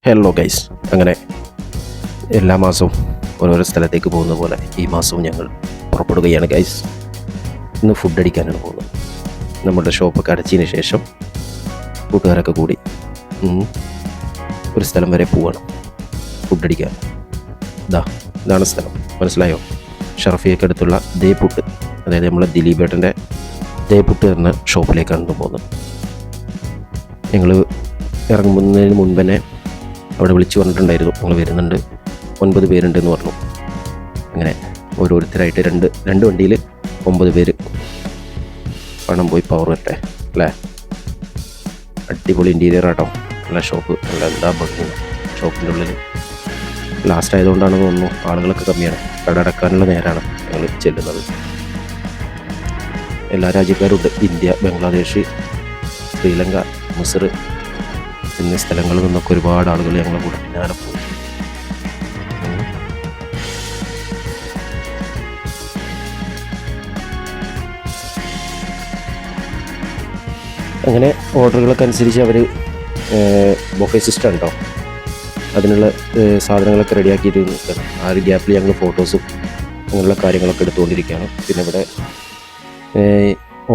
Hello guys, അങ്ങനെ എല്ലാ മാസവും ഓരോരോ സ്ഥലത്തേക്ക് പോകുന്ന പോലെ ഈ മാസവും ഞങ്ങൾ പുറപ്പെടുകയാണ് ഗൈസ്. ഇന്ന് ഫുഡ് അടിക്കാനാണ് പോകുന്നത്. നമ്മുടെ ഷോപ്പൊക്കെ അടച്ചതിന് ശേഷം കൂട്ടുകാരൊക്കെ കൂടി ഒരു സ്ഥലം വരെ പോവുകയാണ് ഫുഡ് അടിക്കാൻ. ഇതാണ് സ്ഥലം, മനസ്സിലായോ? ഷറഫിയൊക്കെ അടുത്തുള്ള ദേപുട്ട്, അതായത് നമ്മളെ ദിലീപേട്ടൻ്റെ ദേപുട്ട് എന്ന ഷോപ്പിലേക്കാണ് പോകുന്നത്. ഞങ്ങൾ ഇറങ്ങുന്നതിന് മുൻപ് തന്നെ അവിടെ വിളിച്ചു പറഞ്ഞിട്ടുണ്ടായിരുന്നു, ഞങ്ങൾ വരുന്നുണ്ട്, 9 പേരുണ്ടെന്ന് പറഞ്ഞു. അങ്ങനെ ഓരോരുത്തരായിട്ട് രണ്ട് വണ്ടിയിൽ 9 പേര്. പണം പോയി പവർ വരട്ടെ അല്ലേ. അടിപൊളി ഇൻറ്റീരിയർ ആട്ടോ, നല്ല ഷോപ്പ്, നല്ല എന്താ ഭംഗി. ഷോപ്പിൻ്റെ ഉള്ളിൽ ലാസ്റ്റ് ആയതുകൊണ്ടാണ് തോന്നുന്നു ആളുകളൊക്കെ കമ്മിയാണ്. കട അടക്കാനുള്ള നേരമാണ് ഞങ്ങൾ ചെല്ലുന്നത്. എല്ലാ രാജ്യക്കാരുണ്ട്, ഇന്ത്യ, ബംഗ്ലാദേശ്, ശ്രീലങ്ക, മിസർ എന്നീ സ്ഥലങ്ങളിൽ നിന്നൊക്കെ ഒരുപാട് ആളുകൾ ഞങ്ങളെ കൂടെ പിന്നാലെ പോയി. അങ്ങനെ ഓർഡറുകളൊക്കെ അനുസരിച്ച് അവർ ബൊഫേ സിസ്റ്റം ഉണ്ടോ, അതിനുള്ള സാധനങ്ങളൊക്കെ റെഡിയാക്കിയിട്ട് നിൽക്കണം. ആ ഒരു ഗ്യാപ്പിൽ ഞങ്ങൾ ഫോട്ടോസും അങ്ങനെയുള്ള കാര്യങ്ങളൊക്കെ എടുത്തുകൊണ്ടിരിക്കുകയാണ്. പിന്നെ ഇവിടെ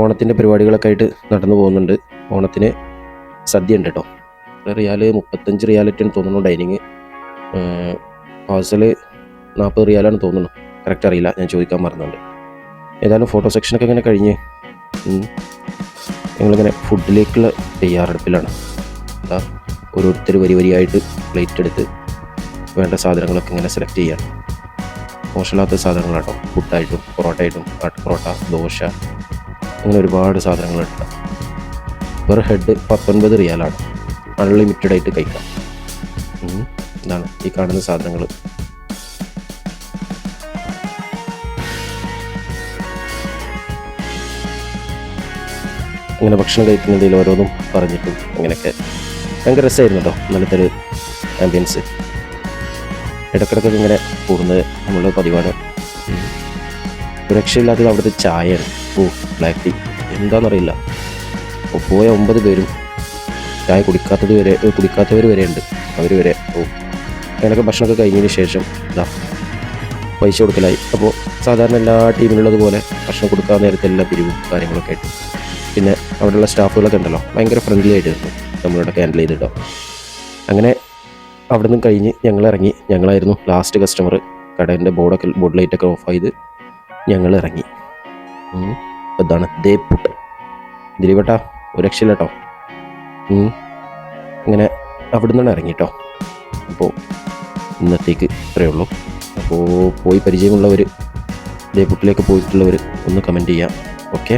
ഓണത്തിൻ്റെ പരിപാടികളൊക്കെ ആയിട്ട് നടന്നു പോകുന്നുണ്ട്. ഓണത്തിന് സദ്യ ഉണ്ട് കേട്ടോ. റിയാൽ 35 റിയാലിറ്റിന് തോന്നുന്നു ഡൈനിങ്. പാഴ്സൽ 40 റിയാലാണ് തോന്നുന്നു, കറക്റ്റ് അറിയില്ല, ഞാൻ ചോദിക്കാൻ മറന്നുണ്ട്. ഏതായാലും ഫോട്ടോ സെക്ഷനൊക്കെ ഇങ്ങനെ കഴിഞ്ഞ് ഞങ്ങളിങ്ങനെ ഫുഡിലേക്കുള്ള തയ്യാറെടുപ്പിലാണ്. ഓരോരുത്തർ വരിയായിട്ട് പ്ലേറ്റ് എടുത്ത് വേണ്ട സാധനങ്ങളൊക്കെ ഇങ്ങനെ സെലക്ട് ചെയ്യാണ്. മോശമില്ലാത്ത സാധനങ്ങളാട്ടോ, പുട്ടായിട്ടും പൊറോട്ടയായിട്ടും, പൊറോട്ട, ദോശ, അങ്ങനെ ഒരുപാട് സാധനങ്ങളുണ്ട്. പെർ ഹെഡ് 19 റിയാലാണ്, അൺലിമിറ്റഡ് ആയിട്ട് കഴിക്കാം. ഇതാണ് ഈ കാണുന്ന സാധനങ്ങൾ. അങ്ങനെ ഭക്ഷണം കഴിക്കുന്നതിൽ ഓരോന്നും പറഞ്ഞിട്ടും അങ്ങനെയൊക്കെ ഭയങ്കര രസമായിരുന്നു കേട്ടോ. നല്ലൊരു ആംബിയൻസ്. ഇടക്കിടക്കൊക്കെ ഇങ്ങനെ കൂടുന്നത് നമ്മളുടെ പതിവാണ്. രക്ഷയില്ലാത്തത് അവിടുത്തെ ചായയാണ്. ബ്ലാക്ക് ടീ എന്താണെന്നറിയില്ല. പോയ 9 പേരും ചായ കുടിക്കാത്തവർ വരെ ഉണ്ട്. അവർ വരെ അങ്ങനെയൊക്കെ ഭക്ഷണമൊക്കെ കഴിഞ്ഞതിന് ശേഷം പൈസ കൊടുക്കലായി. അപ്പോൾ സാധാരണ എല്ലാ ടീമിലുള്ളതുപോലെ ഭക്ഷണം കൊടുക്കാൻ നേരത്തെ എല്ലാ പിരിവും കാര്യങ്ങളൊക്കെ ആയിട്ട്. പിന്നെ അവിടെയുള്ള സ്റ്റാഫുകളൊക്കെ ഉണ്ടല്ലോ, ഭയങ്കര ഫ്രണ്ട്ലി ആയിട്ടായിരുന്നു നമ്മളിവിടെ ഹാൻഡിൽ ചെയ്തിട്ടോ. അങ്ങനെ അവിടെ നിന്ന് കഴിഞ്ഞ് ഞങ്ങൾ ഇറങ്ങി. ഞങ്ങളായിരുന്നു ലാസ്റ്റ് കസ്റ്റമർ. കടേൻ്റെ ബോർഡ് ലൈറ്റൊക്കെ ഓഫ് ചെയ്ത് ഞങ്ങൾ ഇറങ്ങി. ഇതാണ് ദേപുട്ട്. ദിലീപേട്ടാ, ഒരു രക്ഷയില്ല കേട്ടോ. അങ്ങനെ അവിടെ നിന്നാണ് ഇറങ്ങിട്ടോ. അപ്പോൾ ഇന്നത്തേക്ക് ഇത്രയേ ഉള്ളൂ. അപ്പോൾ പോയി പരിചയമുള്ളവർ, ദേപുട്ടിലേക്ക് പോയിട്ടുള്ളവർ ഒന്ന് കമൻറ്റ് ചെയ്യാം. ഓക്കെ.